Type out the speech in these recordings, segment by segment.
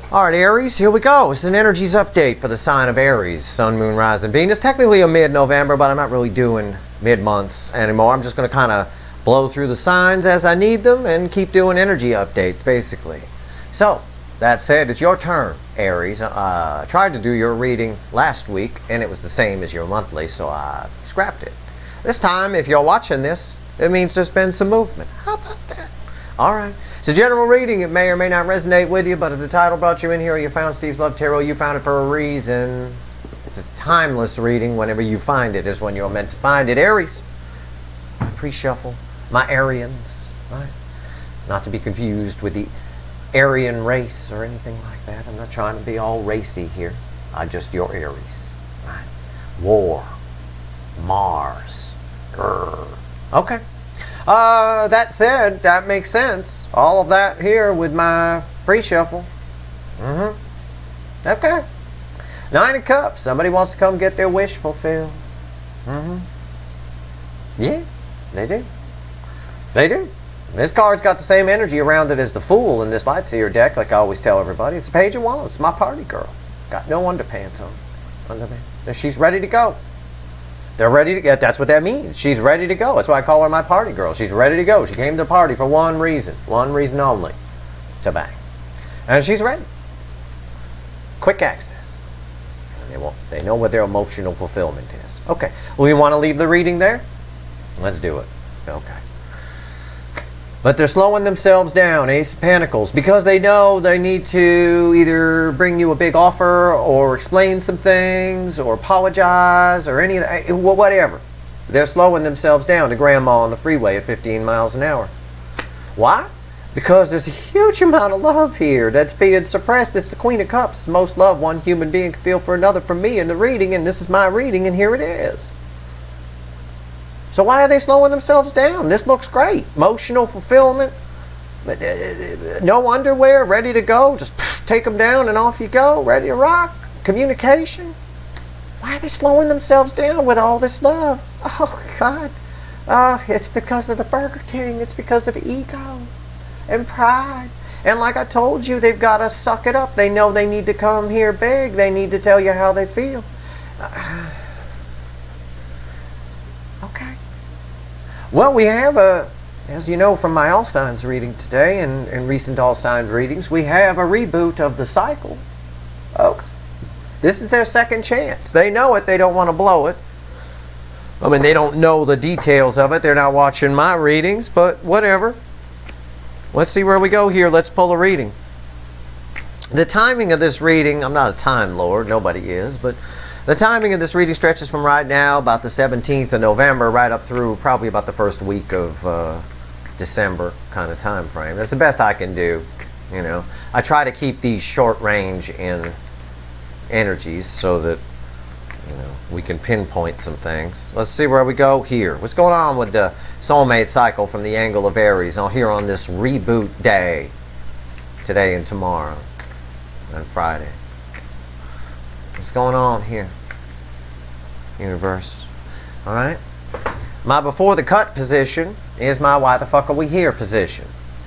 Alright, Aries, here we go. It's an energies update for the sign of Aries, Sun, Moon, Rising, Venus. Technically a mid-November, but I'm not really doing mid-months anymore. I'm just going to kind of blow through the signs as I need them and keep doing energy updates, basically. So, that said, it's your turn, Aries. I tried to do your reading last week, and it was the same as your monthly, so I scrapped it. This time, if you're watching this, it means there's been some movement. How about that? Alright. It's a general reading. It may or may not resonate with you, but if the title brought you in here or you found Steve's Love Tarot, you found it for a reason. It's a timeless reading. Whenever you find it is when you're meant to find it. Aries, my pre-shuffle, my Arians, right? Not to be confused with the Aryan race or anything like that. I'm not trying to be all racy here. I'm just your Aries, right? War, Mars, grrr. Okay. That said, that makes sense. All of that here with my pre-shuffle. Okay. 9 of Cups. Somebody wants to come get their wish fulfilled. Yeah, they do. They do. This card's got the same energy around it as the Fool in this Lightseer deck, like I always tell everybody. It's a Page of Wands. It's my party girl. Got no underpants on. She's ready to go. They're ready to get. That's what that means. She's ready to go. That's why I call her my party girl. She's ready to go. She came to the party for one reason only, to bang. And she's ready. Quick access. And they know what their emotional fulfillment is. Okay. We want to leave the reading there? Let's do it. Okay. But they're slowing themselves down, Ace of Pentacles, because they know they need to either bring you a big offer or explain some things or apologize or any of that, whatever. They're slowing themselves down to grandma on the freeway at 15 miles an hour. Why? Because there's a huge amount of love here that's being suppressed. It's the Queen of Cups, the most love one human being can feel for another from me in the reading, and this is my reading, and here it is. So why are they slowing themselves down? This looks great. Emotional fulfillment. No underwear, ready to go. Just take them down and off you go. Ready to rock. Communication. Why are they slowing themselves down with all this love? Oh, God. It's because of the Burger King. It's because of ego and pride. And like I told you, they've got to suck it up. They know they need to come here big. They need to tell you how they feel. Okay. Well, we have as you know from my All Signs reading today and recent All Signs readings, we have a reboot of the cycle. Okay. This is their second chance. They know it. They don't want to blow it. I mean, they don't know the details of it. They're not watching my readings, but whatever. Let's see where we go here. Let's pull a reading. The timing of this reading, I'm not a time lord. Nobody is, but the timing of this reading stretches from right now, about the 17th of November, right up through probably about the first week of December kind of time frame. That's the best I can do. You know, I try to keep these short range in energies so that we can pinpoint some things. Let's see where we go here. What's going on with the soulmate cycle from the angle of Aries here on this reboot day, today and tomorrow and Friday? What's going on here, universe? All right. My before the cut position is my why the fuck are we here position,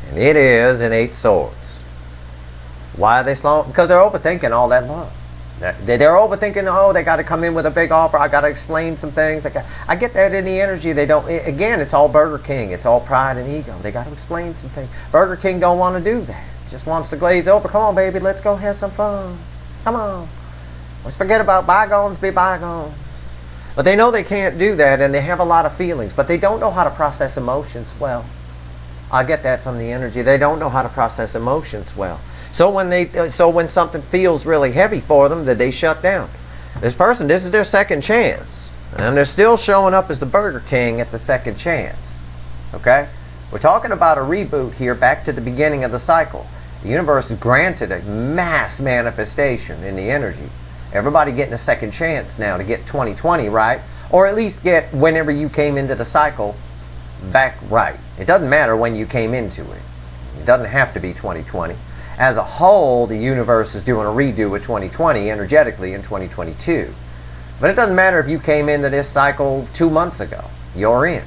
and it is an 8 swords. Why are they slow? Because they're overthinking all that love. They're overthinking. Oh, they got to come in with a big offer. I got to explain some things. I get that in the energy. They don't. Again, it's all Burger King. It's all pride and ego. They got to explain some things. Burger King don't want to do that. Just wants to glaze over. Come on, baby. Let's go have some fun. Come on. Let's forget about bygones, be bygones. But they know they can't do that, and they have a lot of feelings, but they don't know how to process emotions well. I get that from the energy. They don't know how to process emotions well. So when something feels really heavy for them, that they shut down. This person, this is their second chance, and they're still showing up as the Burger King at the second chance. Okay? We're talking about a reboot here, back to the beginning of the cycle. The universe has granted a mass manifestation in the energy. Everybody getting a second chance now to get 2020 right, or at least get whenever you came into the cycle back right. It doesn't matter when you came into it. It doesn't have to be 2020. As a whole, the universe is doing a redo with 2020 energetically in 2022. But it doesn't matter if you came into this cycle 2 months ago. You're in.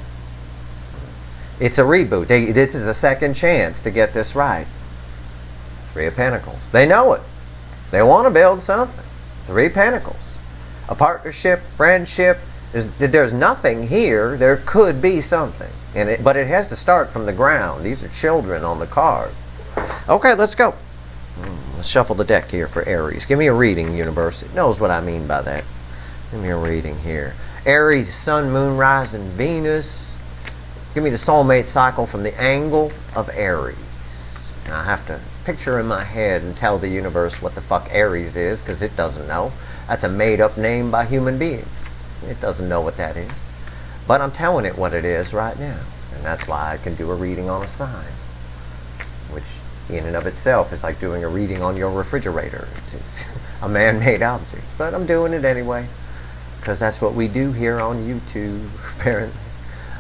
It's a reboot. This is a second chance to get this right. 3 of Pentacles. They know it. They want to build something. 3 Pentacles. A partnership, friendship. There's nothing here. There could be something. But it has to start from the ground. These are children on the card. Okay, let's go. Let's shuffle the deck here for Aries. Give me a reading, universe. It knows what I mean by that. Give me a reading here. Aries, Sun, Moon, Rising, Venus. Give me the soulmate cycle from the angle of Aries. Now I have to picture in my head and tell the universe what the fuck Aries is, because it doesn't know. That's a made-up name by human beings. It doesn't know what that is. But I'm telling it what it is right now. And that's why I can do a reading on a sign. Which, in and of itself, is like doing a reading on your refrigerator. It's a man-made object. But I'm doing it anyway. Because that's what we do here on YouTube, apparently.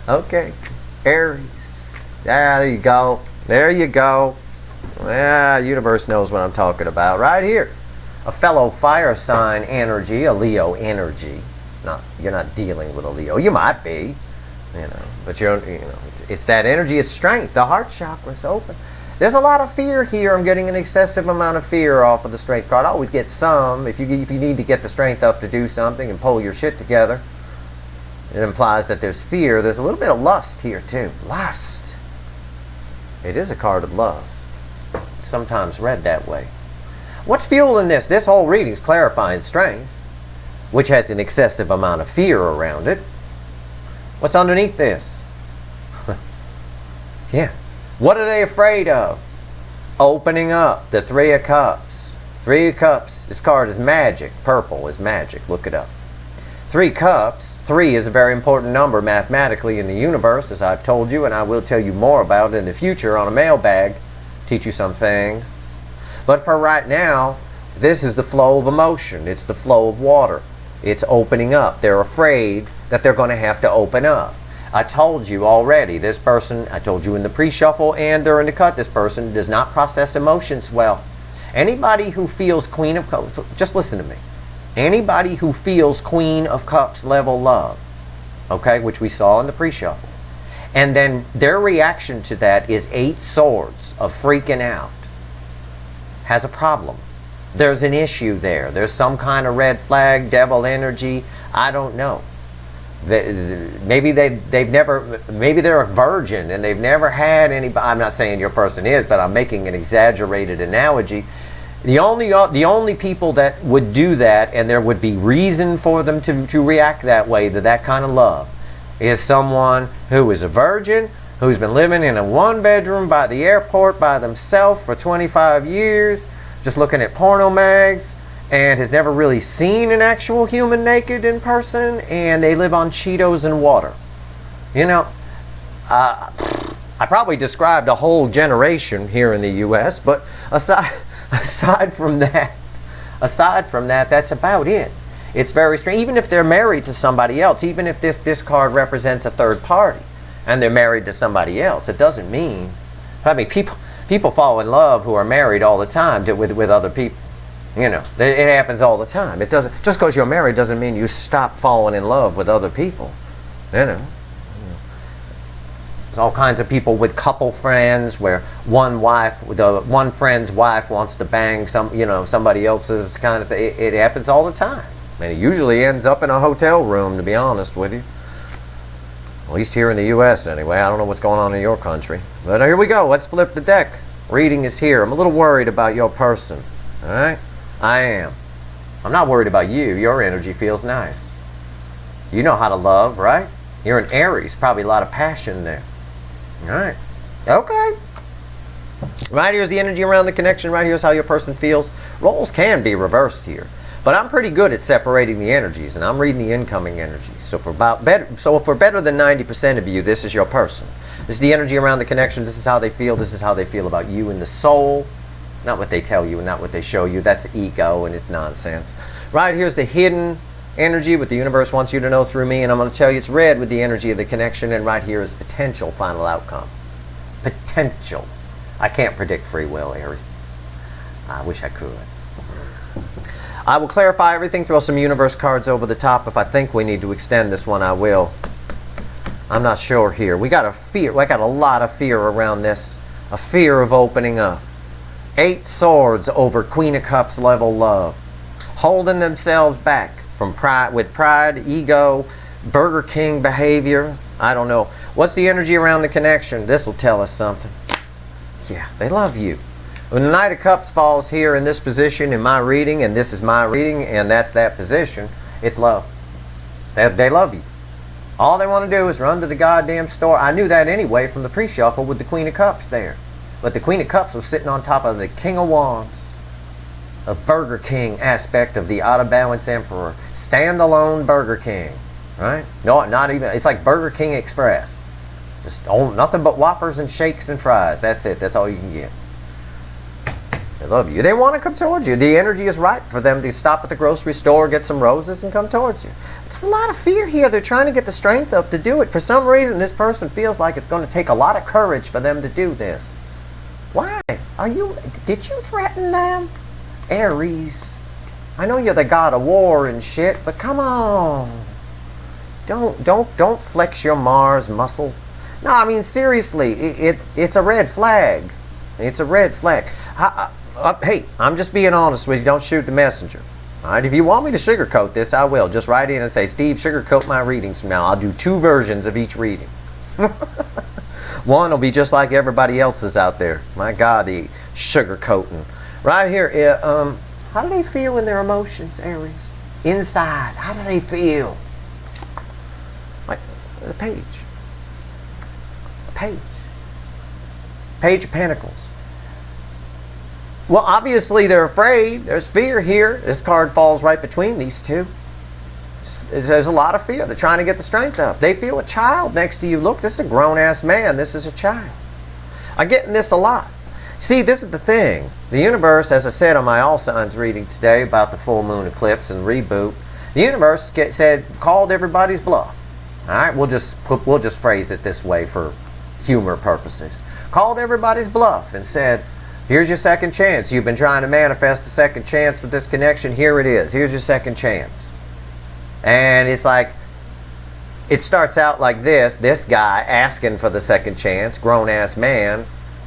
Okay. Aries. Yeah, there you go. There you go. Yeah, universe knows what I'm talking about. Right here. A fellow fire sign energy, a Leo energy. You're not dealing with a Leo. You might be, but it's that energy. It's strength. The heart chakra's open. There's a lot of fear here. I'm getting an excessive amount of fear off of the strength card. I always get some. If you need to get the strength up to do something and pull your shit together, it implies that there's fear. There's a little bit of lust here too. Lust. It is a card of lust. It's sometimes read that way. What's fueling this? This whole reading's clarifying strength, which has an excessive amount of fear around it. What's underneath this? Yeah. What are they afraid of? Opening up. The 3 of Cups. 3 of Cups. This card is magic. Purple is magic. Look it up. 3 Cups. 3 is a very important number mathematically in the universe, as I've told you, and I will tell you more about it in the future on a mailbag. Teach you some things. But for right now, this is the flow of emotion. It's the flow of water. It's opening up. They're afraid that they're going to have to open up. I told you already, this person, I told you in the pre-shuffle and during the cut, this person does not process emotions well. Anybody who feels Queen of Cups, just listen to me. Anybody who feels Queen of Cups level love, okay, which we saw in the pre-shuffle, and then their reaction to that is 8 swords of freaking out, has a problem. There's an issue there. There's some kind of red flag, devil energy. I don't know. Maybe they're a virgin and they've never had anybody. I'm not saying your person is, but I'm making an exaggerated analogy. The only people that would do that, and there would be reason for them to react that way, to that kind of love, is someone who is a virgin, who's been living in a 1-bedroom by the airport by themselves for 25 years, just looking at porno mags, and has never really seen an actual human naked in person, and they live on Cheetos and water. I probably described a whole generation here in the U.S., but aside from that, that's about it. It's very strange. Even if they're married to somebody else, even if this card represents a third party, and they're married to somebody else, it doesn't mean. I mean, people fall in love who are married all the time with other people. It happens all the time. It doesn't, just because you're married doesn't mean you stop falling in love with other people. There's all kinds of people with couple friends where one friend's wife wants to bang somebody else's kind of thing. It happens all the time. And it usually ends up in a hotel room, to be honest with you. At least here in the U.S. anyway. I don't know what's going on in your country. But here we go. Let's flip the deck. Reading is here. I'm a little worried about your person. All right? I am. I'm not worried about you. Your energy feels nice. You know how to love, right? You're an Aries. Probably a lot of passion there. All right. Okay. Right here's the energy around the connection. Right here's how your person feels. Roles can be reversed here. But I'm pretty good at separating the energies, and I'm reading the incoming energies. So for better than 90% of you, this is your person. This is the energy around the connection. This is how they feel. This is how they feel about you and the soul. Not what they tell you and not what they show you. That's ego and it's nonsense. Right here's the hidden energy, what the universe wants you to know through me, and I'm going to tell you it's red with the energy of the connection, and right here is potential final outcome. Potential. I can't predict free will, Aries. I wish I could. I will clarify everything, throw some universe cards over the top. If I think we need to extend this one, I will. I'm not sure here. We got a fear. I got a lot of fear around this. A fear of opening up. 8 swords over Queen of Cups level love. Holding themselves back from pride, with pride, ego, Burger King behavior. I don't know. What's the energy around the connection? This will tell us something. Yeah, they love you. When the Knight of Cups falls here in this position in my reading, and this is my reading, and that's that position, it's love. They love you. All they want to do is run to the goddamn store. I knew that anyway from the pre-shuffle with the Queen of Cups there. But the Queen of Cups was sitting on top of the King of Wands. A Burger King aspect of the out-of-balance Emperor. Standalone Burger King. Right? No, not even. It's like Burger King Express. Just nothing but Whoppers and shakes and fries. That's it. That's all you can get. They love you. They want to come towards you. The energy is right for them to stop at the grocery store, get some roses, and come towards you. There's a lot of fear here. They're trying to get the strength up to do it. For some reason, this person feels like it's going to take a lot of courage for them to do this. Why? Did you threaten them? Aries. I know you're the god of war and shit, but come on. Don't flex your Mars muscles. No, I mean seriously, it's a red flag. It's a red flag. Hey, I'm just being honest with you. Don't shoot the messenger. All right, if you want me to sugarcoat this, I will. Just write in and say, Steve, sugarcoat my readings from now. I'll do 2 versions of each reading. One will be just like everybody else's out there. My God, the sugarcoating. Right here, how do they feel in their emotions, Aries? Inside, how do they feel? Like the page. Page of Pentacles. Well, obviously they're afraid. There's fear here. This card falls right between these two. There's a lot of fear. They're trying to get the strength up. They feel a child next to you. Look, this is a grown-ass man. This is a child. I'm getting this a lot. See, this is the thing. The universe, as I said on my All Signs reading today about the full moon eclipse and reboot, the universe called everybody's bluff. All right, we'll just phrase it this way for humor purposes. Called everybody's bluff and said, here's your second chance. You've been trying to manifest a second chance with this connection. Here it is. Here's your second chance. And it's like, it starts out like this guy asking for the second chance, grown-ass man,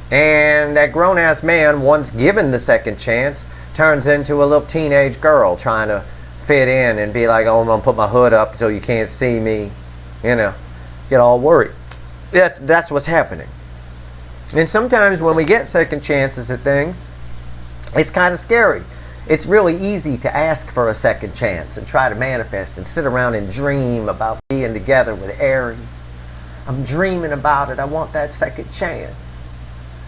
and that grown-ass man, once given the second chance, turns into a little teenage girl trying to fit in and be like, oh, I'm going to put my hood up so you can't see me, you know, get all worried. That's what's happening. And sometimes when we get second chances at things, it's kind of scary. It's really easy to ask for a second chance and try to manifest and sit around and dream about being together with Aries. I'm dreaming about it. I want that second chance.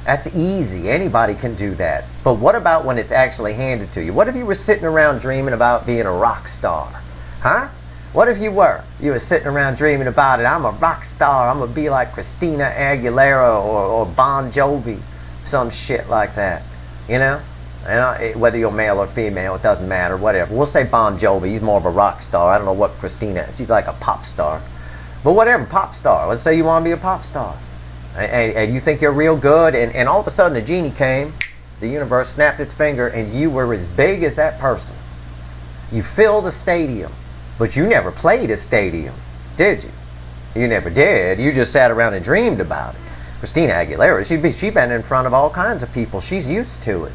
That's easy. Anybody can do that. But what about when it's actually handed to you? What if you were sitting around dreaming about being a rock star? Huh? What if you were? You were sitting around dreaming about it. I'm a rock star. I'm going to be like Christina Aguilera or Bon Jovi. Some shit like that. You know? And whether you're male or female, it doesn't matter. Whatever. We'll say Bon Jovi. He's more of a rock star. I don't know what Christina. She's like a pop star. But whatever. Pop star. Let's say you want to be a pop star. And you think you're real good. And all of a sudden the genie came. The universe snapped its finger. And you were as big as that person. You filled a stadium. But you never played a stadium, did you? You never did. You just sat around and dreamed about it. Christina Aguilera, she's been in front of all kinds of people. She's used to it.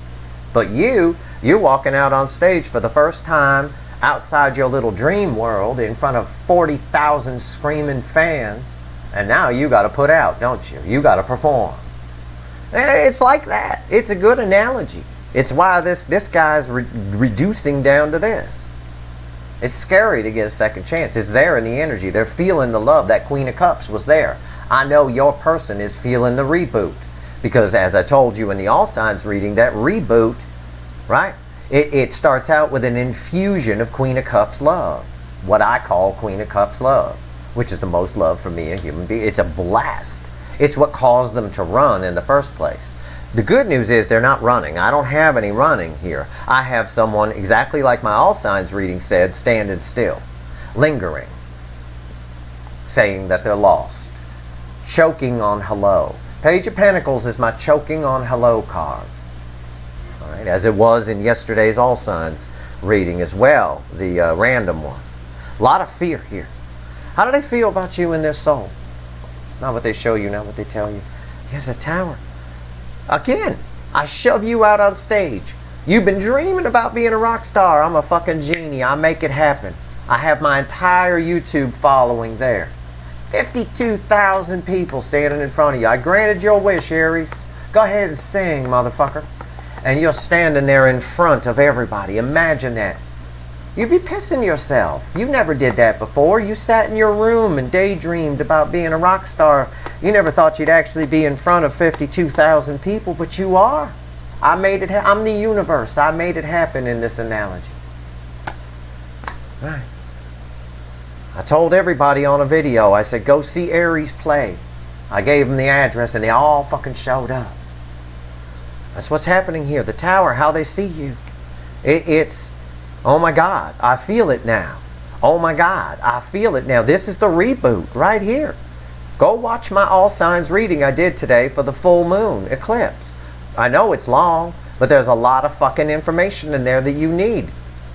But you're walking out on stage for the first time outside your little dream world in front of 40,000 screaming fans. And now you got to put out, don't you? You got to perform. It's like that. It's a good analogy. It's why this guy's reducing down to this. It's scary to get a second chance. It's there in the energy. They're feeling the love. That Queen of Cups was there. I know your person is feeling the reboot. Because as I told you in the All Signs reading, that reboot, right? It starts out with an infusion of Queen of Cups love. What I call Queen of Cups love. Which is the most love for me, a human being. It's a blast. It's what caused them to run in the first place. The good news is they're not running. I don't have any running here. I have someone, exactly like my All Signs reading said, standing still, lingering, saying that they're lost, choking on hello. Page of Pentacles is my choking on hello card. All right, as it was in yesterday's All Signs reading as well, the random one. A lot of fear here. How do they feel about you in their soul? Not what they show you, not what they tell you. Here's a Tower. Again, I shove you out on stage. You've been dreaming about being a rock star. I'm a fucking genie. I make it happen. I have my entire YouTube following there. 52,000 people standing in front of you. I granted your wish, Aries. Go ahead and sing, motherfucker. And you're standing there in front of everybody. Imagine that. You'd be pissing yourself. You never did that before. You sat in your room and daydreamed about being a rock star. You never thought you'd actually be in front of 52,000 people, but you are. I made it happen. I'm the universe. I made it happen in this analogy. Right. I told everybody on a video, I said, go see Aries play. I gave them the address and they all fucking showed up. That's what's happening here. The tower, how they see you. It's, oh my God, I feel it now. Oh my God, I feel it now. This is the reboot right here. Go watch my all signs reading I did today for the full moon eclipse. I know it's long, but there's a lot of fucking information in there that you need.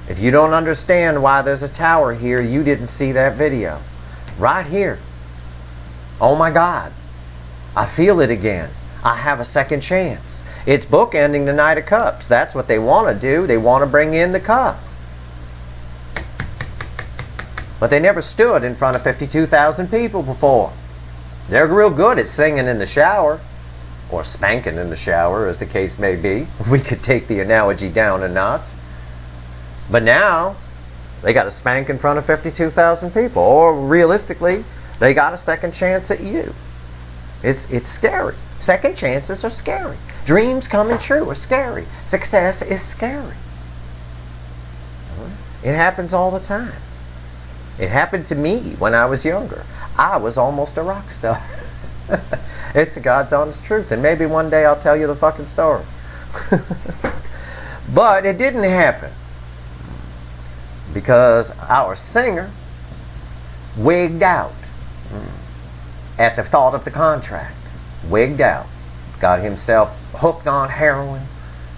If you don't understand why there's a tower here, you didn't see that video. Right here. Oh my God. I feel it again. I have a second chance. It's bookending the Knight of Cups. That's what they want to do. They want to bring in the cup. But they never stood in front of 52,000 people before. They're real good at singing in the shower. Or spanking in the shower, as the case may be. We could take the analogy down a notch. But now, they got to spank in front of 52,000 people. Or realistically, they got a second chance at you. It's scary. Second chances are scary. Dreams coming true are scary. Success is scary. It happens all the time. It happened to me when I was younger. I was almost a rock star. It's the God's honest truth. And maybe one day I'll tell you the fucking story. But it didn't happen. Because our singer wigged out at the thought of the contract. Wigged out. Got himself hooked on heroin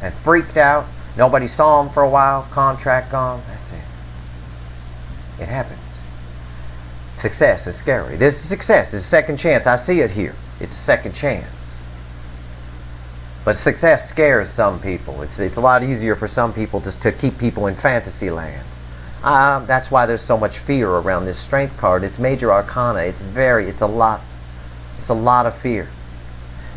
and freaked out. Nobody saw him for a while. Contract gone. That's it. It happens. Success is scary. This is success. It's a second chance. I see it here. It's a second chance. But success scares some people. It's a lot easier for some people just to keep people in fantasy land. That's why there's so much fear around this strength card. It's major arcana. It's a lot of fear.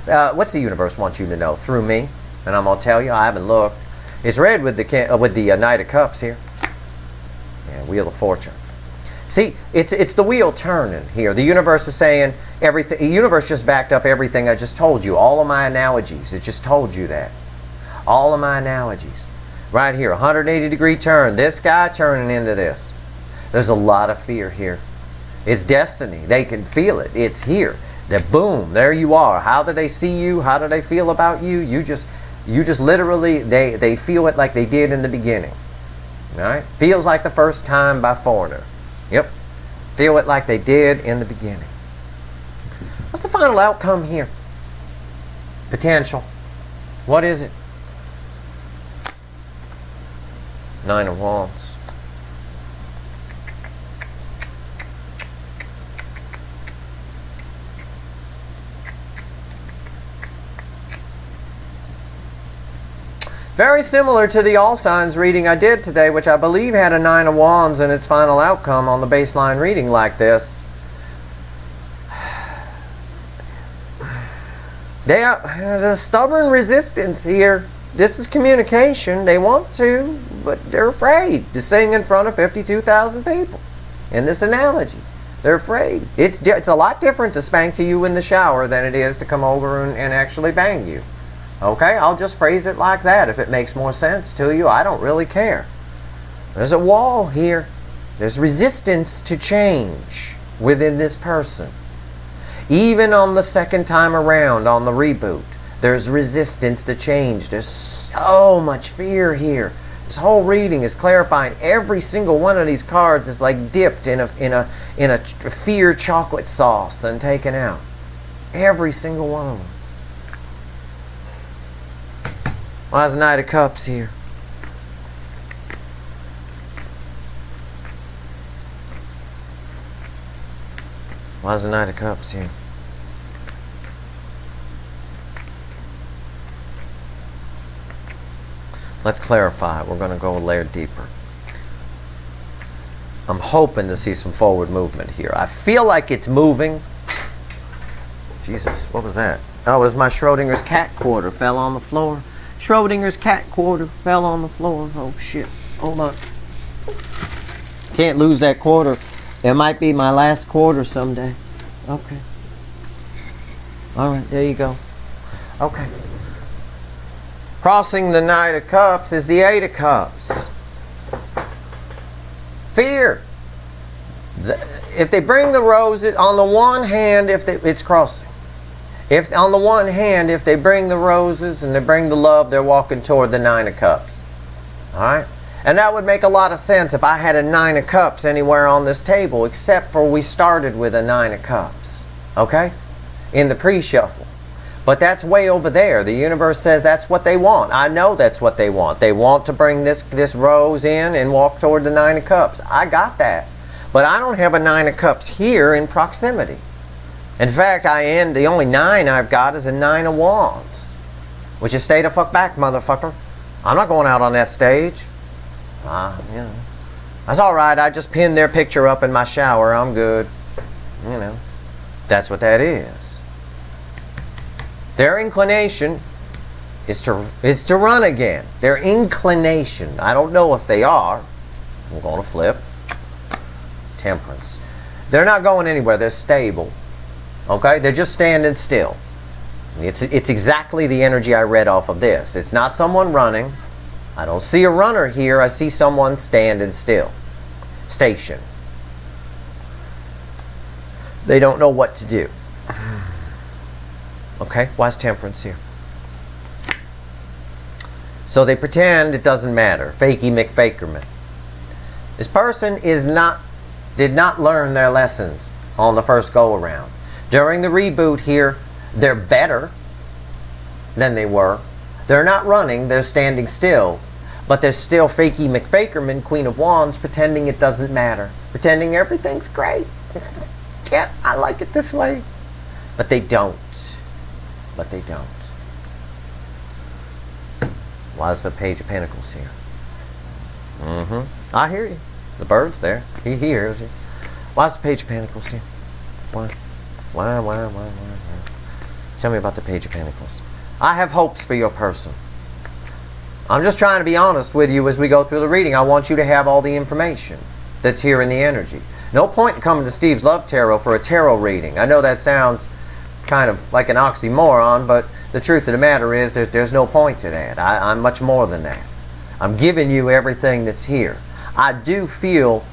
What's the universe want you to know through me? And I'm gonna tell you. I haven't looked. It's red with the Knight of Cups here. Yeah, Wheel of Fortune. See, it's the wheel turning here. The universe is saying everything. The universe just backed up everything I just told you. All of my analogies. It just told you that. All of my analogies. Right here, 180-degree turn. This guy turning into this. There's a lot of fear here. It's destiny. They can feel it. It's here. That boom, there you are. How do they see you? How do they feel about you? You just literally, they feel it like they did in the beginning. All right? Feels like the first time by Foreigner. Yep. Feel it like they did in the beginning. What's the final outcome here? Potential. What is it? Nine of Wands. Very similar to the all signs reading I did today, which I believe had a Nine of Wands in its final outcome on the baseline reading like this. There's a stubborn resistance here. This is communication. They want to, but they're afraid to sing in front of 52,000 people. In this analogy, they're afraid. It's a lot different to spank to you in the shower than it is to come over and actually bang you. Okay, I'll just phrase it like that if it makes more sense to you. I don't really care. There's a wall here. There's resistance to change within this person. Even on the second time around, on the reboot, there's resistance to change. There's so much fear here. This whole reading is clarifying. Every single one of these cards is like dipped in a fear chocolate sauce and taken out. Every single one of them. Why is the Knight of Cups here? Why is the Knight of Cups here? Let's clarify. We're going to go a layer deeper. I'm hoping to see some forward movement here. I feel like it's moving. Jesus, what was that? Oh, it was my Schrodinger's cat quarter fell on the floor. Schrodinger's cat quarter fell on the floor. Oh, shit. Hold on. Can't lose that quarter. It might be my last quarter someday. Okay. All right, there you go. Okay. Crossing the Knight of Cups is the Eight of Cups. Fear. If they bring the roses, on the one hand, it's crossing. If on the one hand, if they bring the roses and they bring the love, they're walking toward the Nine of Cups. All right? And that would make a lot of sense if I had a Nine of Cups anywhere on this table, except for we started with a Nine of Cups. Okay? In the pre-shuffle. But that's way over there. The universe says that's what they want. I know that's what they want. They want to bring this rose in and walk toward the Nine of Cups. I got that. But I don't have a Nine of Cups here in proximity. In fact, the only 9 I've got is a 9 of Wands. Which is stay the fuck back, motherfucker. I'm not going out on that stage. You know. That's alright. I just pinned their picture up in my shower. I'm good. You know. That's what that is. Their inclination is to run again. Their inclination. I don't know if they are. I'm going to flip. Temperance. They're not going anywhere. They're stable. Okay? They're just standing still. It's exactly the energy I read off of this. It's not someone running. I don't see a runner here. I see someone standing still. Station. They don't know what to do. Okay? Why is temperance here? So they pretend it doesn't matter. Fakey McFakerman. This person did not learn their lessons on the first go-around. During the reboot here, they're better than they were. They're not running, they're standing still. But they're still Fakey McFakerman, Queen of Wands, pretending it doesn't matter. Pretending everything's great. Yeah, I like it this way. But they don't. But they don't. Why is the Page of Pentacles here? I hear you. The bird's there. He hears you. Why is the Page of Pentacles here? Why? Tell me about the Page of Pentacles. I have hopes for your person. I'm just trying to be honest with you as we go through the reading. I want you to have all the information that's here in the energy. No point in coming to Steve's Love Tarot for a tarot reading. I know that sounds kind of like an oxymoron, but the truth of the matter is there's no point to that. I'm much more than that. I'm giving you everything that's here. I do feel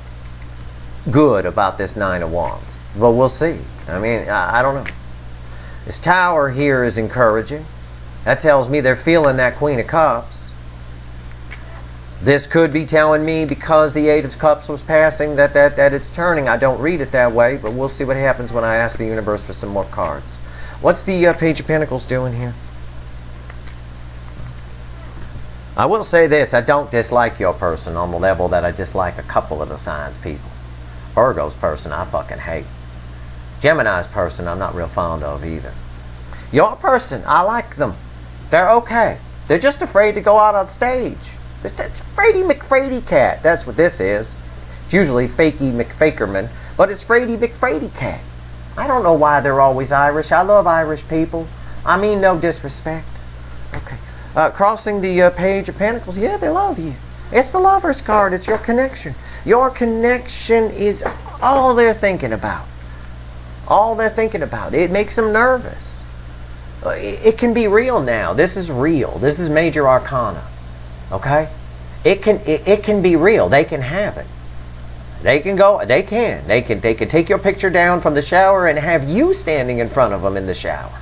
good about this Nine of Wands, but we'll see. I mean, I don't know. This Tower here is encouraging. That tells me they're feeling that Queen of Cups. This could be telling me because the Eight of Cups was passing that it's turning. I don't read it that way, but we'll see what happens when I ask the universe for some more cards. What's the Page of Pentacles doing here? I will say this. I don't dislike your person on the level that I dislike a couple of the signs people. Virgo's person I fucking hate. Gemini's person I'm not real fond of either. Your person, I like them. They're okay. They're just afraid to go out on stage. It's Frady McFrady Cat. That's what this is. It's usually Fakey McFakerman, but it's Frady McFrady Cat. I don't know why they're always Irish. I love Irish people. I mean no disrespect. Okay. Crossing the Page of Pentacles. Yeah, they love you. It's the Lover's card. It's your connection. Your connection is all they're thinking about. All they're thinking about. It makes them nervous. It can be real now. This is real. This is major arcana. Okay? It can be real. They can have it. They can take your picture down from the shower and have you standing in front of them in the shower.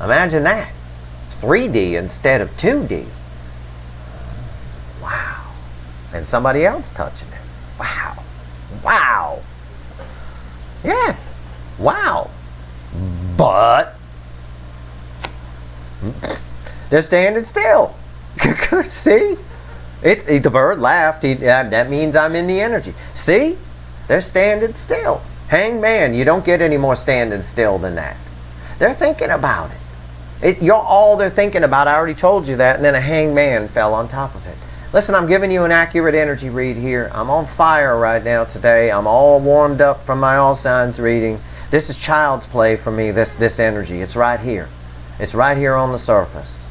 Imagine that. 3D instead of 2D. Wow. And somebody else touching it. Wow. Wow. Yeah. Wow. But they're standing still. See? The bird laughed. That means I'm in the energy. See? They're standing still. Hangman, you don't get any more standing still than that. They're thinking about it. You're all they're thinking about. I already told you that. And then a hangman fell on top of it. Listen, I'm giving you an accurate energy read here. I'm on fire right now today. I'm all warmed up from my all signs reading. This is child's play for me, this energy. It's right here. It's right here on the surface.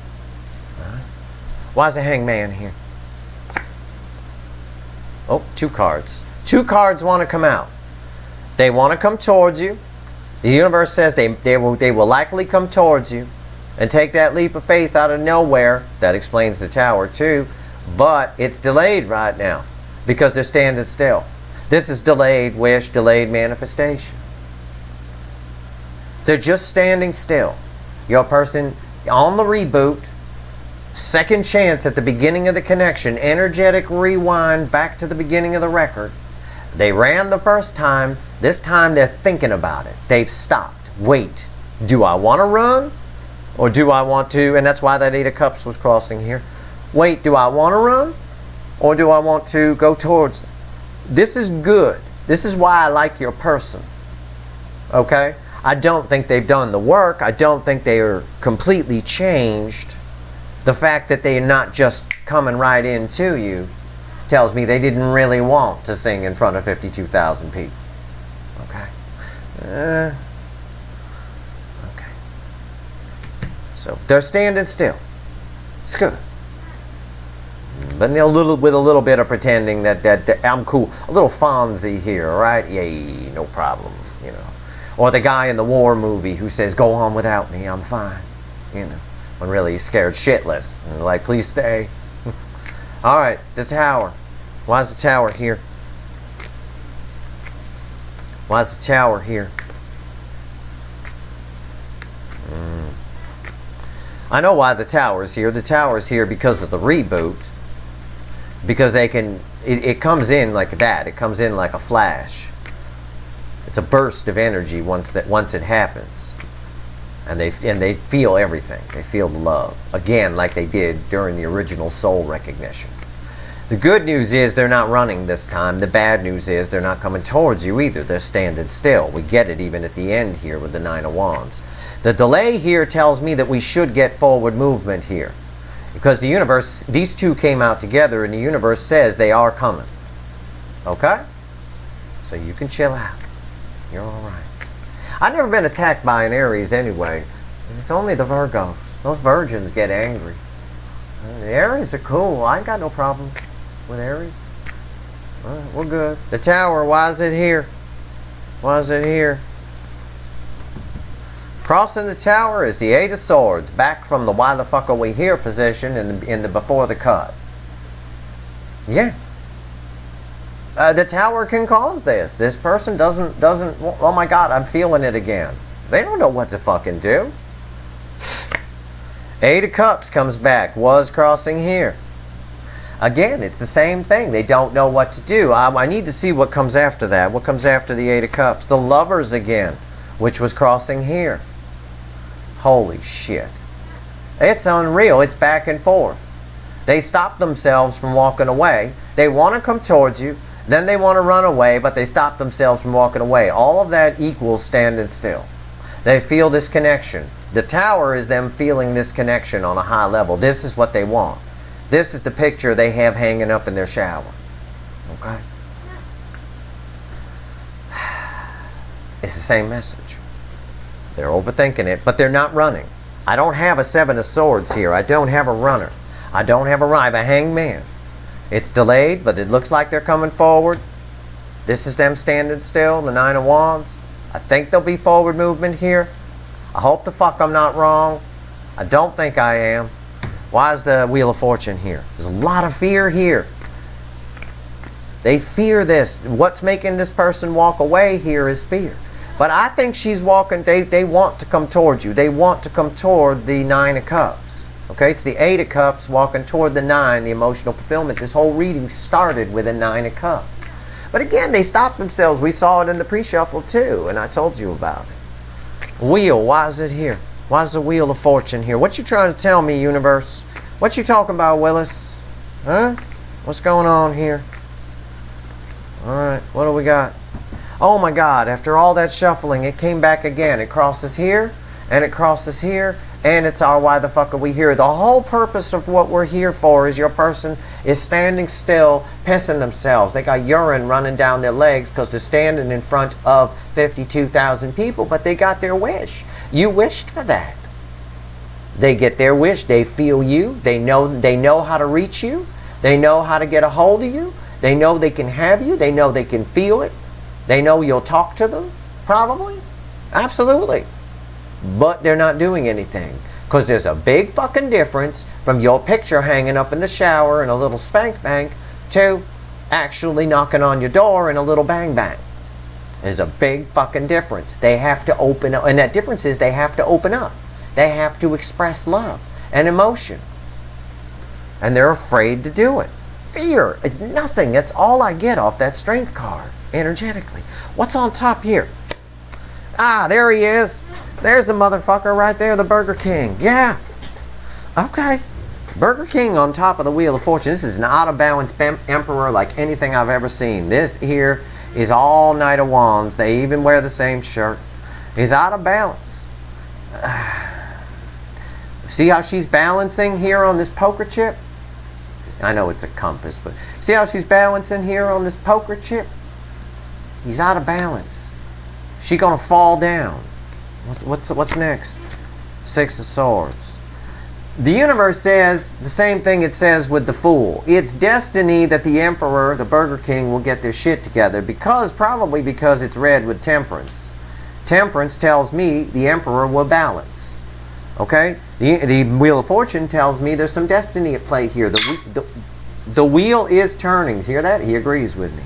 All right. Why is the hangman here? Oh, 2 cards. 2 cards want to come out. They want to come towards you. The universe says they will likely come towards you and take that leap of faith out of nowhere. That explains the tower too. But it's delayed right now because they're standing still. This is delayed wish, delayed manifestation. They're just standing still. You're a person on the reboot, second chance at the beginning of the connection, energetic rewind back to the beginning of the record. They ran the first time. This time they're thinking about it. They've stopped. Wait, do I want to run? Or do I want to, and that's why that 8 of Cups was crossing here. Wait, do I want to run? Or do I want to go towards them? This is good. This is why I like your person. Okay? I don't think they've done the work. I don't think they are completely changed. The fact that they're not just coming right into you tells me they didn't really want to sing in front of 52,000 people. Okay? Okay. So they're standing still. It's good. But with a little bit of pretending that I'm cool. A little Fonzie here, right? Yay, no problem, you know. Or the guy in the war movie who says, go on without me, I'm fine. You know, when really he's scared shitless. And like, please stay. Alright, the tower. Why is the tower here? Why is the tower here? I know why the tower is here. The tower is here because of the reboot. Because they can, it comes in like that. It comes in like a flash. It's a burst of energy once it happens. And they feel everything. They feel the love. Again, like they did during the original soul recognition. The good news is they're not running this time. The bad news is they're not coming towards you either. They're standing still. We get it even at the end here with the 9 of Wands. The delay here tells me that we should get forward movement here. Because the universe, these two came out together and the universe says they are coming. Okay? So you can chill out. You're alright. I've never been attacked by an Aries anyway. It's only the Virgos. Those virgins get angry. The Aries are cool. I ain't got no problem with Aries. Alright, we're good. The tower, why is it here? Why is it here? Crossing the tower is the 8 of Swords, back from the why the fuck are we here position in the before the cut. Yeah. The tower can cause this. This person doesn't, oh my God, I'm feeling it again. They don't know what to fucking do. 8 of Cups comes back, was crossing here. Again, it's the same thing. They don't know what to do. I need to see what comes after that. What comes after the 8 of Cups? The Lovers again, which was crossing here. Holy shit. It's unreal. It's back and forth. They stop themselves from walking away. They want to come towards you. Then they want to run away, but they stop themselves from walking away. All of that equals standing still. They feel this connection. The tower is them feeling this connection on a high level. This is what they want. This is the picture they have hanging up in their shower. Okay? It's the same message. They're overthinking it, but they're not running. I don't have a 7 of Swords here. I don't have a runner. I don't have a runner. I have a hangman. It's delayed, but it looks like they're coming forward. This is them standing still, the 9 of Wands. I think there'll be forward movement here. I hope the fuck I'm not wrong. I don't think I am. Why is the Wheel of Fortune here? There's a lot of fear here. They fear this. What's making this person walk away here is fear. But I think she's walking, they want to come towards you. They want to come toward the 9 of Cups. Okay, it's the 8 of Cups walking toward the 9, the emotional fulfillment. This whole reading started with a 9 of Cups. But again, they stopped themselves. We saw it in the pre-shuffle too, and I told you about it. Wheel, why is it here? Why is the Wheel of Fortune here? What you trying to tell me, universe? What you talking about, Willis? Huh? What's going on here? Alright, what do we got? Oh my God, after all that shuffling, it came back again. It crosses here, and it crosses here, And it's our why the fuck are we here. The whole purpose of what we're here for is your person is standing still, pissing themselves. They got urine running down their legs because they're standing in front of 52,000 people, but they got their wish. You wished for that. They get their wish. They feel you. They know how to reach you. They know how to get a hold of you. They know they can have you. They know they can feel it. They know you'll talk to them, probably. Absolutely. But they're not doing anything. Because there's a big fucking difference from your picture hanging up in the shower in a little spank bank to actually knocking on your door in a little bang bang. There's a big fucking difference. They have to open up. And that difference is they have to open up. They have to express love and emotion. And they're afraid to do it. Fear is nothing. That's all I get off that strength card, energetically. What's on top here? Ah, there he is. There's the motherfucker right there, the Burger King. Yeah. Okay. Burger King on top of the Wheel of Fortune. This is an out-of-balance emperor like anything I've ever seen. This here is all Knight of Wands. They even wear the same shirt. He's out of balance. See how she's balancing here on this poker chip? I know it's a compass, but see how she's balancing here on this poker chip? He's out of balance. She's gonna fall down. What's next? Six of Swords. The universe says the same thing it says with the Fool. It's destiny that the Emperor, the Burger King, will get their shit together probably because it's red with Temperance. Temperance tells me the Emperor will balance. Okay? The Wheel of Fortune tells me there's some destiny at play here. The wheel is turning. See that? He agrees with me.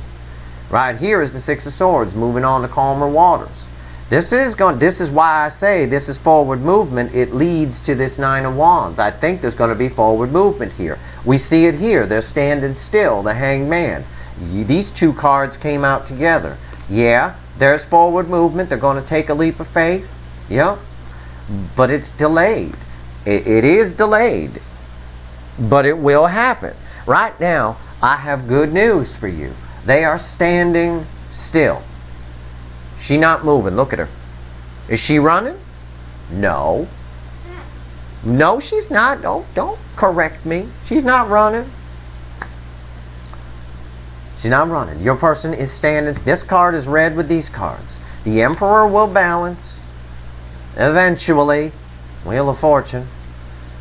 Right here is the Six of Swords, moving on to calmer waters. This is why I say this is forward movement. It leads to this Nine of Wands. I think there's going to be forward movement here. We see it here. They're standing still, the Hangman. These two cards came out together. Yeah, there's forward movement. They're going to take a leap of faith. Yep. But it's delayed. It is delayed. But it will happen. Right now, I have good news for you. They are standing still. She not moving. Look at her. Is she running? No. No, she's not. Don't correct me. She's not running. She's not running. Your person is standing. This card is red with these cards. The Emperor will balance. Eventually. Wheel of Fortune.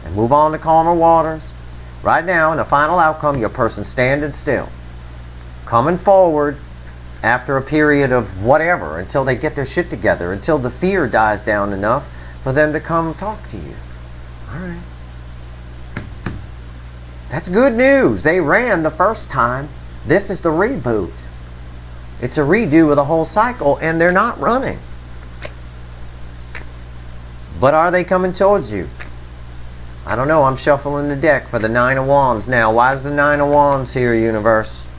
And move on to calmer waters. Right now, in the final outcome, your person standing still. Coming forward. After a period of whatever, until they get their shit together, until the fear dies down enough for them to come talk to you. Alright. That's good news. They ran the first time. This is the reboot. It's a redo of the whole cycle, and they're not running. But are they coming towards you? I don't know. I'm shuffling the deck for the Nine of Wands now. Why is the Nine of Wands here, universe?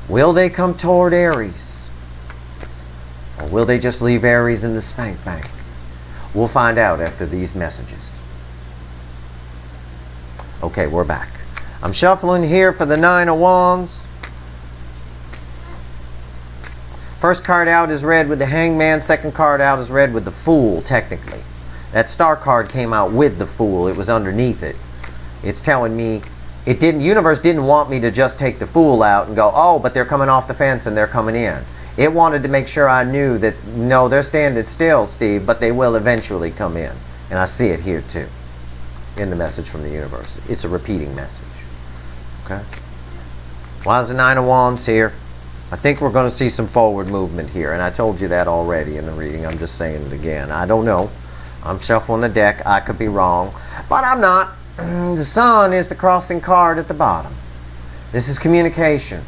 Will they come toward Aries? Or will they just leave Aries in the spank bank? We'll find out after these messages. Okay, we're back. I'm shuffling here for the Nine of Wands. First card out is red with the Hangman. Second card out is red with the Fool, technically. That star card came out with the Fool. It was underneath it. It's telling me universe didn't want me to just take the Fool out and go, oh, but they're coming off the fence and they're coming in. It wanted to make sure I knew that, no, they're standing still, Steve, but they will eventually come in. And I see it here, too, in the message from the universe. It's a repeating message. Okay? Why is the Nine of Wands here? I think we're going to see some forward movement here. And I told you that already in the reading. I'm just saying it again. I don't know. I'm shuffling the deck. I could be wrong. But I'm not. The Sun is the crossing card at the bottom. This is communication.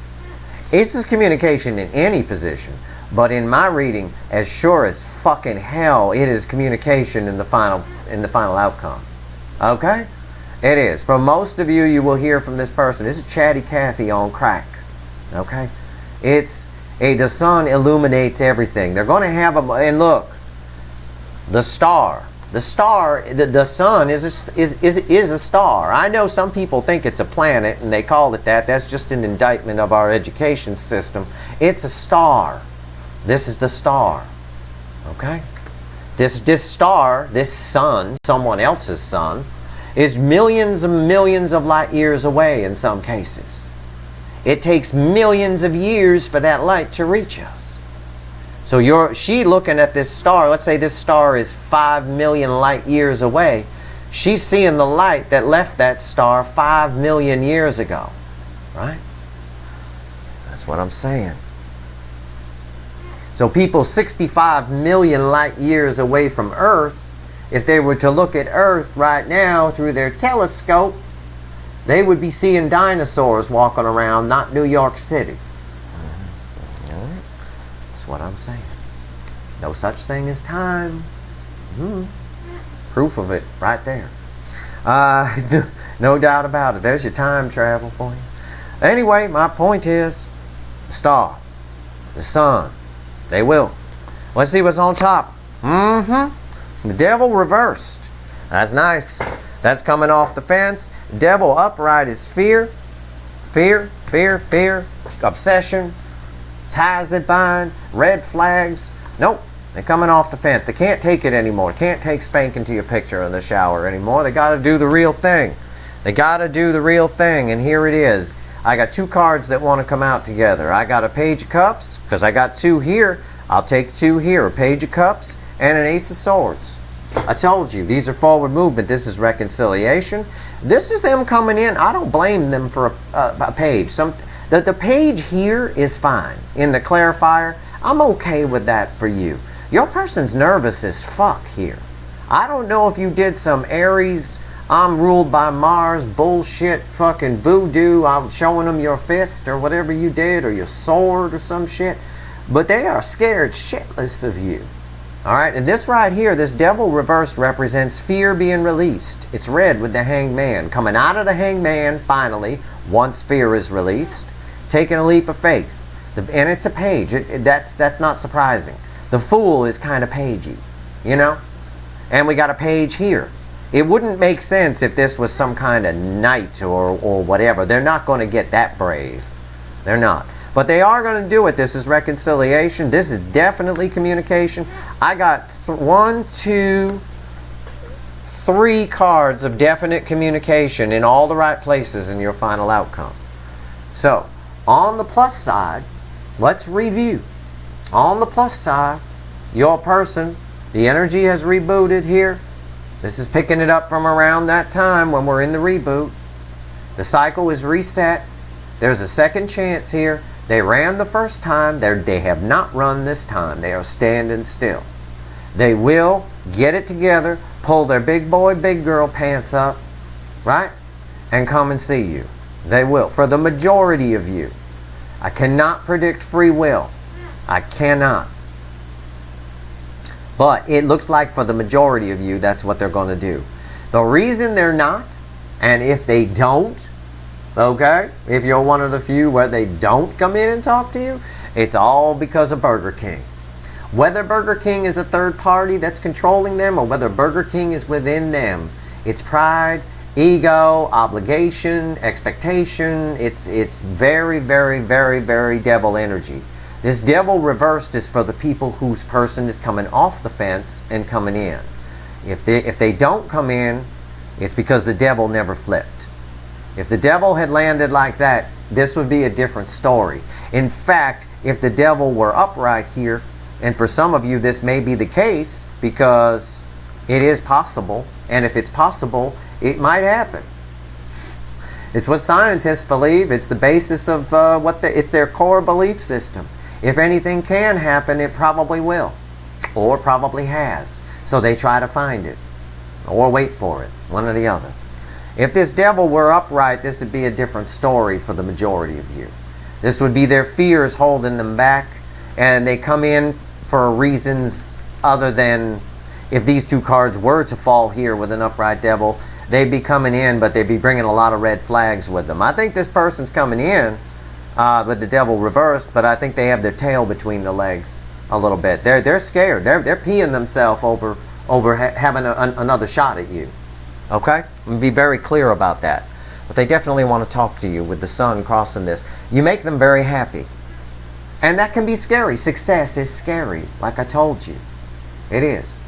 This is communication in any position, but in my reading, as sure as fucking hell, it is communication in the final outcome. Okay? It is. For most of you, you will hear from this person. This is Chatty Cathy on crack. Okay? The Sun illuminates everything. They're going to have and look, the star. The sun is a star. I know some people think it's a planet and they call it that. That's just an indictment of our education system. It's a star. This is the star. Okay? This star, this sun, someone else's sun, is millions and millions of light years away in some cases. It takes millions of years for that light to reach us. So she looking at this star, let's say this star is 5 million light years away. She's seeing the light that left that star 5 million years ago. Right? That's what I'm saying. So people 65 million light years away from Earth, if they were to look at Earth right now through their telescope, they would be seeing dinosaurs walking around, not New York City. That's what I'm saying. No such thing as time. Proof of it right there. No doubt about it. There's your time travel for you. Anyway, my point is, the star, the sun, they will. Let's see what's on top. The devil reversed. That's nice. That's coming off the fence. Devil upright is fear. Fear, fear, fear. Obsession. Ties that bind. Red flags. Nope. They're coming off the fence. They can't take it anymore. Can't take spanking to your picture in the shower anymore. They got to do the real thing. They got to do the real thing. And here it is. I got two cards that want to come out together. I got a Page of Cups, because I got two here. I'll take two here. A Page of Cups and an Ace of Swords. I told you, these are forward movement. This is reconciliation. This is them coming in. I don't blame them for a page. The page here is fine. In the clarifier, I'm okay with that for you. Your person's nervous as fuck here. I don't know if you did some Aries, I'm ruled by Mars bullshit, fucking voodoo, I'm showing them your fist or whatever you did, or your sword or some shit. But they are scared shitless of you. Alright, and this right here, this devil reversed, represents fear being released. It's red with the hangman. Coming out of the hangman, finally, once fear is released, taking a leap of faith. And it's a page. That's not surprising. The fool is kind of pagey, you know? And we got a page here. It wouldn't make sense if this was some kind of knight or whatever. They're not going to get that brave. They're not. But they are going to do it. This is reconciliation. This is definitely communication. I got 1, 2, 3 cards of definite communication in all the right places in your final outcome. So, on the plus side, let's review. On the plus side, your person, the energy has rebooted here. This is picking it up from around that time when we're in the reboot. The cycle is reset. There's a second chance here. They ran the first time. They have not run this time. They are standing still. They will get it together, pull their big boy, big girl pants up, right? And come and see you. They will. For the majority of you. I cannot predict free will. I cannot. But it looks like for the majority of you, that's what they're going to do. The reason they're not, and if they don't, okay, if you're one of the few where they don't come in and talk to you, it's all because of Burger King. Whether Burger King is a third party that's controlling them, or whether Burger King is within them, it's pride, ego, obligation, expectation. It's very, very, very, very devil energy. This devil reversed is for the people whose person is coming off the fence and coming in. If they don't come in, it's because the devil never flipped. If the devil had landed like that, this would be a different story. In fact, if the devil were upright here, and for some of you this may be the case, because it is possible, and if it's possible, it might happen. It's what scientists believe. It's the basis of it's their core belief system. If anything can happen, it probably will, or probably has. So they try to find it, or wait for it, one or the other. If this devil were upright, this would be a different story for the majority of you. This would be their fears holding them back, and they come in for reasons other than, if these two cards were to fall here with an upright devil, they'd be coming in, but they'd be bringing a lot of red flags with them. I think this person's coming in with the devil reversed, but I think they have their tail between the legs a little bit. They're scared. They're peeing themselves over having another shot at you. Okay? I'm be very clear about that. But they definitely want to talk to you with the sun crossing this. You make them very happy. And that can be scary. Success is scary, like I told you. It is.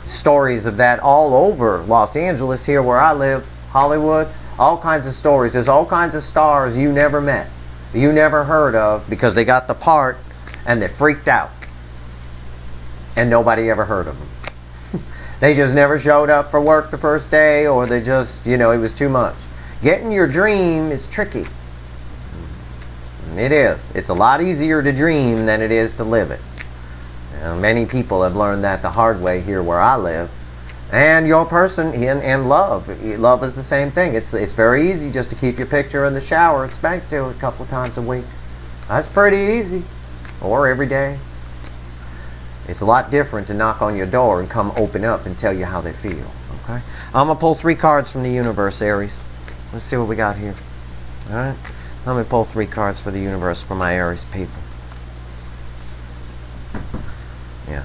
stories of that all over Los Angeles, here where I live, Hollywood. All kinds of stories. There's all kinds of stars you never met, you never heard of, because they got the part and they freaked out. And nobody ever heard of them. They just never showed up for work the first day, or they just, it was too much. Getting your dream is tricky. It is. It's a lot easier to dream than it is to live it. Many people have learned that the hard way here where I live. And your person and love. Love is the same thing. It's very easy just to keep your picture in the shower and spank to it a couple of times a week. That's pretty easy. Or every day. It's a lot different to knock on your door and come open up and tell you how they feel. Okay? I'm going to pull 3 cards from the universe, Aries. Let's see what we got here. Alright? Let me pull 3 cards for the universe for my Aries people. Yeah.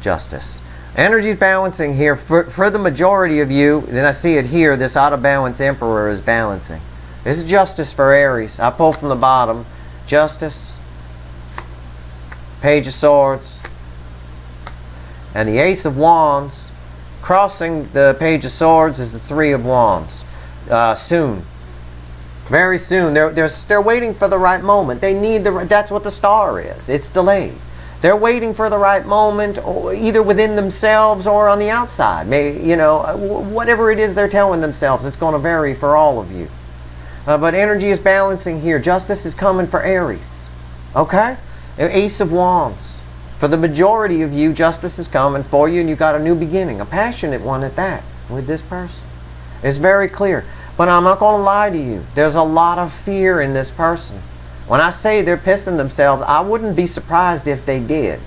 Justice. Energy's balancing here for the majority of you. Then I see it here. This out of balance Emperor is balancing. This is justice for Aries. I pull from the bottom. Justice. Page of Swords. And the Ace of Wands. Crossing the Page of Swords is the 3 of Wands. Soon. Very soon. They're waiting for the right moment. They need that's what the star is. It's delayed. They're waiting for the right moment, or either within themselves or on the outside. Whatever it is they're telling themselves, it's going to vary for all of you. But energy is balancing here. Justice is coming for Aries. Okay? Ace of Wands. For the majority of you, justice is coming for you, and you've got a new beginning, a passionate one at that, with this person. It's very clear. But I'm not going to lie to you. There's a lot of fear in this person. When I say they're pissing themselves, I wouldn't be surprised if they did.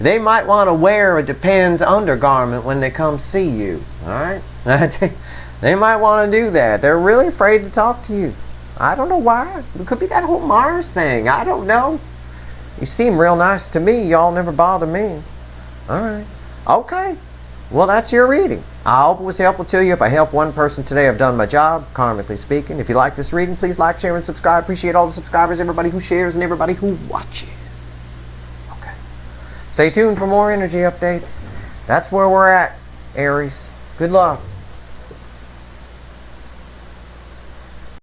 They might want to wear a Depends undergarment when they come see you. Alright? They might want to do that. They're really afraid to talk to you. I don't know why. It could be that whole Mars thing. I don't know. You seem real nice to me. Y'all never bother me. Alright. Okay. Well, that's your reading. I hope it was helpful to you. If I helped one person today, I've done my job, karmically speaking. If you like this reading, please like, share, and subscribe. Appreciate all the subscribers, everybody who shares, and everybody who watches. Okay. Stay tuned for more energy updates. That's where we're at, Aries. Good luck.